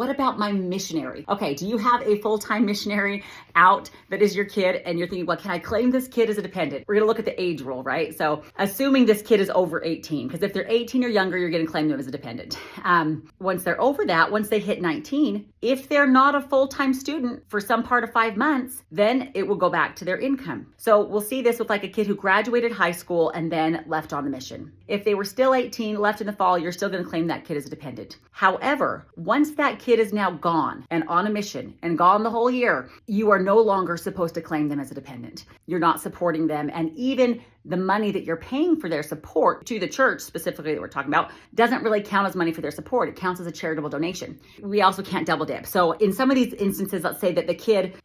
what about my missionary? Okay, do you have a full-time missionary out that is your kid and you're thinking, well, can I claim this kid as a dependent? We're gonna look at the age rule, right? So assuming this kid is over 18, because if they're 18 or younger, you're gonna claim them as a dependent. Once they're over that, once they hit 19, if they're not a full-time student for some part of 5 months, then it will go back to their income. So we'll see this with like a kid who graduated high school and then left on the mission. If they were still 18, left in the fall, you're still going to claim that kid as a dependent. However, once that kid is now gone and on a mission and gone the whole year, you are no longer supposed to claim them as a dependent. You're not supporting them. And even the money that you're paying for their support to the church, specifically that we're talking about, doesn't really count as money for their support. It counts as a charitable donation. We also can't double dip. So in some of these instances, let's say that the kid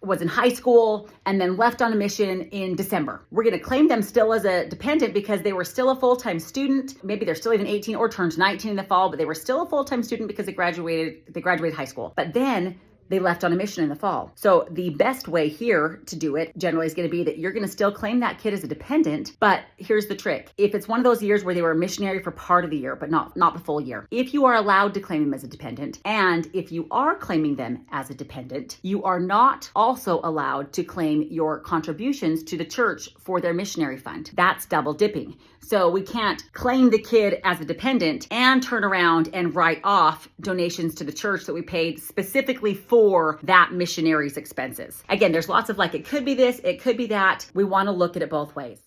was in high school and then left on a mission in December. We're going to claim them still as a dependent because they were still a full-time student. Maybe they're still even 18 or turned 19 in the fall, but they were still a full-time student because they graduated high school. But then they left on a mission in the fall. So the best way here to do it generally is going to be that you're going to still claim that kid as a dependent. But here's the trick. If it's one of those years where they were a missionary for part of the year, but not the full year, if you are allowed to claim them as a dependent, and if you are claiming them as a dependent, you are not also allowed to claim your contributions to the church for their missionary fund. That's double dipping. So we can't claim the kid as a dependent and turn around and write off donations to the church that we paid specifically for that missionary's expenses. Again, there's lots of like, it could be this, it could be that. We want to look at it both ways.